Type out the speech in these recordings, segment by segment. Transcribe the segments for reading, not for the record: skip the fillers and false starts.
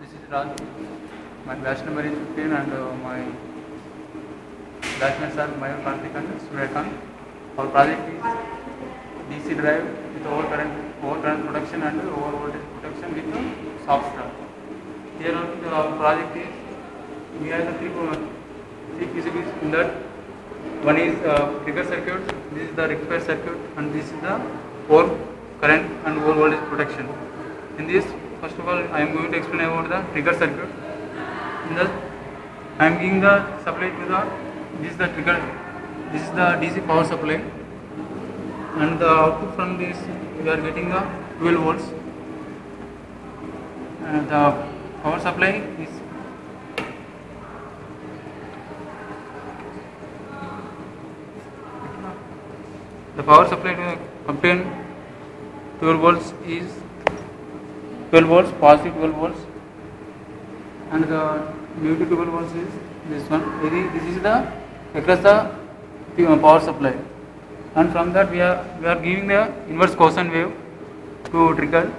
This is Raj. My batch number is 15 and my batchmates are Mayur Karthik and Suryakan. Our project is DC drive with overcurrent protection and overvoltage protection with soft start. Here our project is, we have the three PCBs in that. One is trigger circuit, this is the rectifier circuit, and this is the over current and over voltage protection. In this, first of all, I am going to explain about the trigger circuit. In the, I am giving the supply to the, this is the trigger, this is the DC power supply, and the output from this we are getting the 12 volts. And the power supply is the power supply to obtain 12 volts is 12 volts, positive 12 volts, and the negative 12 volts is this one. This is the across the power supply, and from that we are giving the inverse cosine wave to trigger.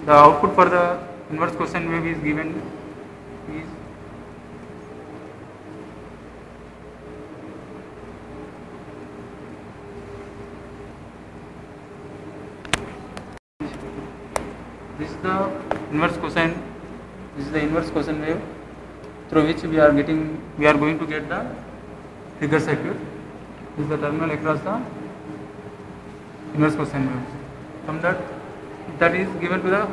The output for the inverse cosine wave is given is this is the inverse cosine. This is the inverse cosine wave through which we are going to get the trigger circuit. This is the terminal across the inverse cosine waves. From that is given to the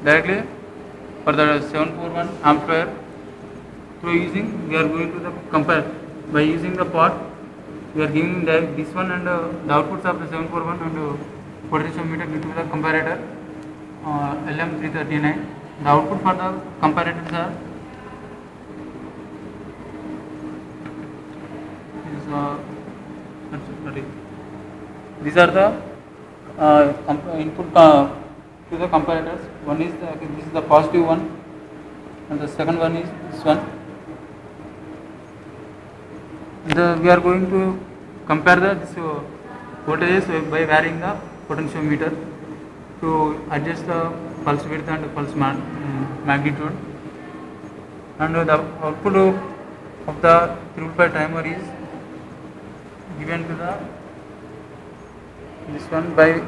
directly for the 741 amplifier. Through using, we are going to the compare by using the pot. We are giving this one and the outputs of the 741 and potentiometer due to the comparator. LM339. The output for the comparators are these are the input to the comparators. One is this is the positive one, and the second one is this one. We are going to compare this voltages by varying the potentiometer to adjust the pulse width and pulse magnitude, and the output of the 355 timer is given to this one by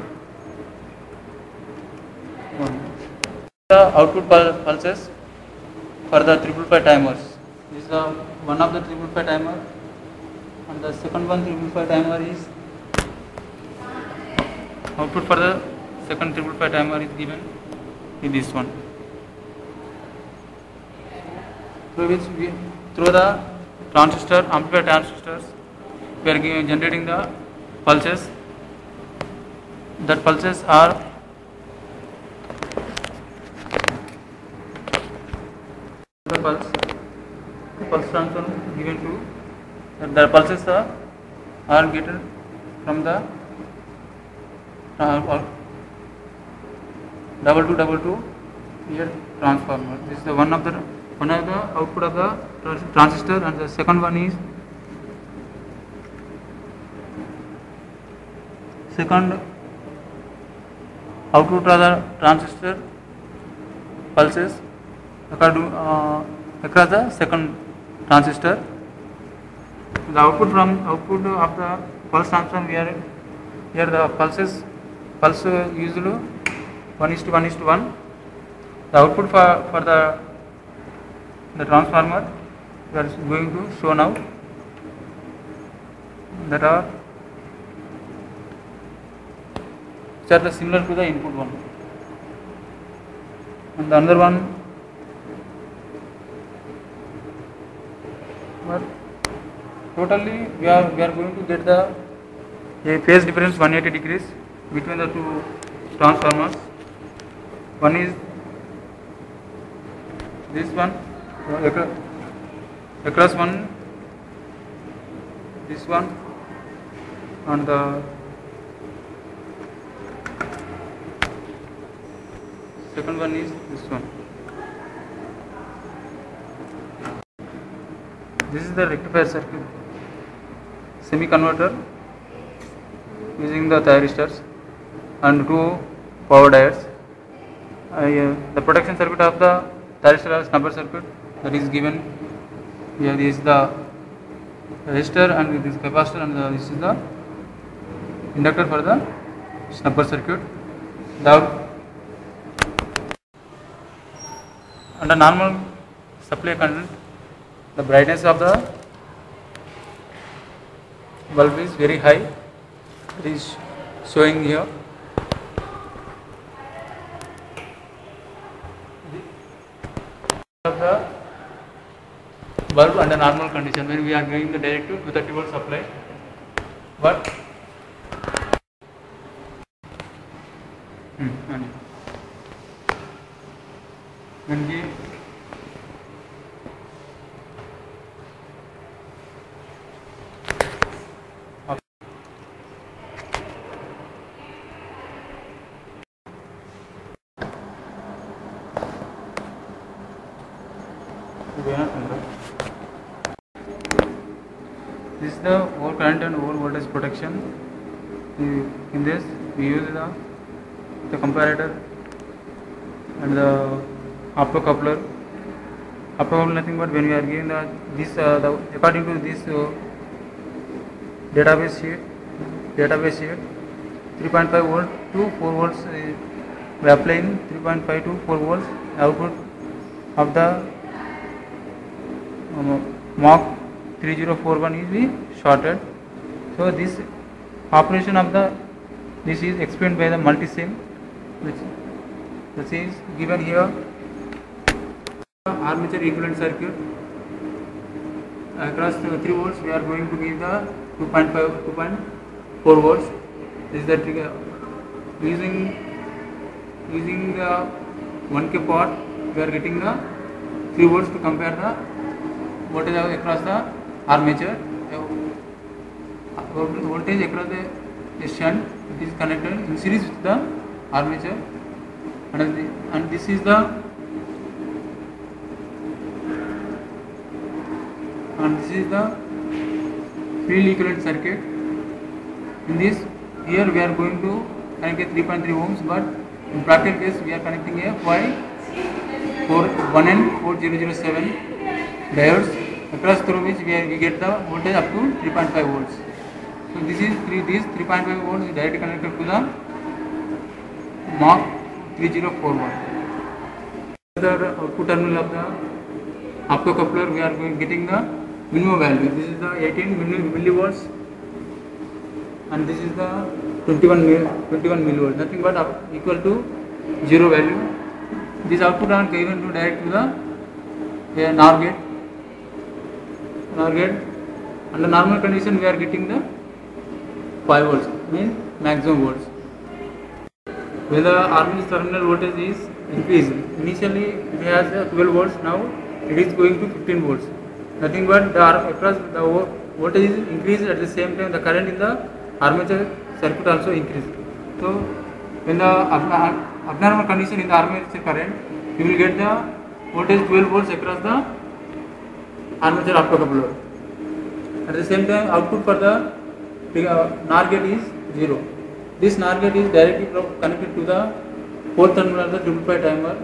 the output pulses for the 355 timers. This is the one of the 355 timer, and the second one 355 timer is output for the second 355 timer is given in this one, through the amplifier transistors we are generating the pulses. That pulses are the pulse transfer given to the pulses are getting from the 2222 here transformer. This is the one of the output of the transistor, and the second one is second output of the transistor pulses across the second transistor. The output of the pulse transform, here the pulse usually 1:1:1. The output for the transformer we are going to show now, that are which are the similar to the input one, and the another one but totally we are going to get a phase difference 180 degrees between the two transformers. One is this one across one, this one, and the second one is this one. This is the rectifier circuit, semi converter using the thyristors and two power diodes. The protection circuit of the thyristor snubber circuit that is given here. This is the resistor and this capacitor, and this is the inductor for the snubber circuit. Under normal supply current, the brightness of the bulb is very high. It is showing here. Of the bulb under normal condition, when we are giving the direct to 230 volt supply, but when we this is the over current and over voltage protection. In this we use the comparator and the optocoupler. Optocoupler nothing but when we are giving according to this database sheet 3.5 volt to 4 volts we are applying 3.5 to 4 volts output of the Mach 3041 is be shorted. So this operation of this is explained by the multi-sim, which is given here. Armature equivalent circuit across 3 volts we are going to give the 2.4 volts. This is the trigger. Using the 1K pot we are getting the 3 volts to compare the voltage across the armature. Voltage across the shunt, it is connected in series with the armature, and this is the field equivalent circuit. In this, here we are going to connect a 3.3 ohms, but in practical case we are connecting a 1N4007 diodes, across through which we get the voltage up to 3.5 volts. So this 3.5 volts is directly connected to the Mach 3041. The output terminal of the optocoupler we are getting the minimum value. This is the 18 millivolts and this is the 21 millivolts, nothing but equal to 0 value. These output are given to direct to the NOR gate. Under normal condition we are getting the 5 volts, means maximum volts. When the armature terminal voltage is increased, initially it has 12 volts, now it is going to 15 volts. Nothing but across the voltage is increased, at the same time the current in the armature circuit also increased. So when the abnormal condition in the armature current, you will get the voltage 12 volts across the armature optocoupler. At the same time, output for the NOR gate is 0. This NOR gate is directly connected to the fourth terminal of the 555 timer,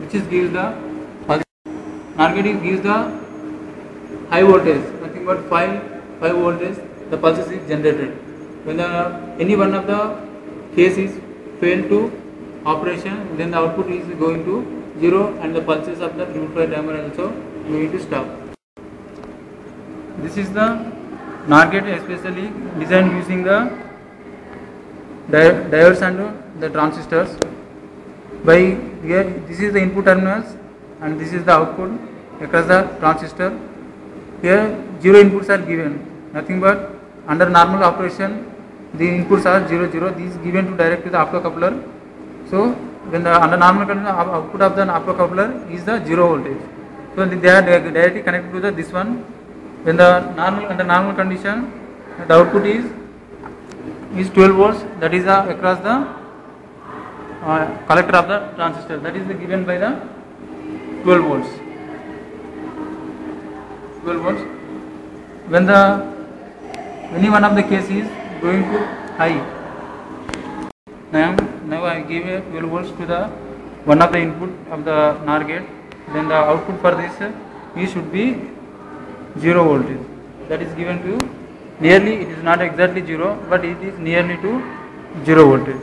which is gives the pulse. NOR gate gives the high voltage, nothing but 5 voltage. The pulses is generated. When any one of the cases fail to operation, then the output is going to 0 and the pulses of the 555 timer also going to stop. This is the NOR gate, especially designed using the diodes and the transistors. By here, this is the input terminals and this is the output across the transistor. Here 0 inputs are given, nothing but under normal operation the inputs are 0. This is given to direct to the optocoupler. So when the under normal condition output of the optocoupler is the 0 voltage. So they are directly connected to this one. When the under normal condition, the output is 12 volts, that is across the collector of the transistor, that is given by the 12 volts. When any one of the case is going to high, now I give a 12 volts to the one of the input of the NOR gate, then the output for this E should be 0 voltage. That is given to nearly, it is not exactly 0, but it is nearly to 0 voltage.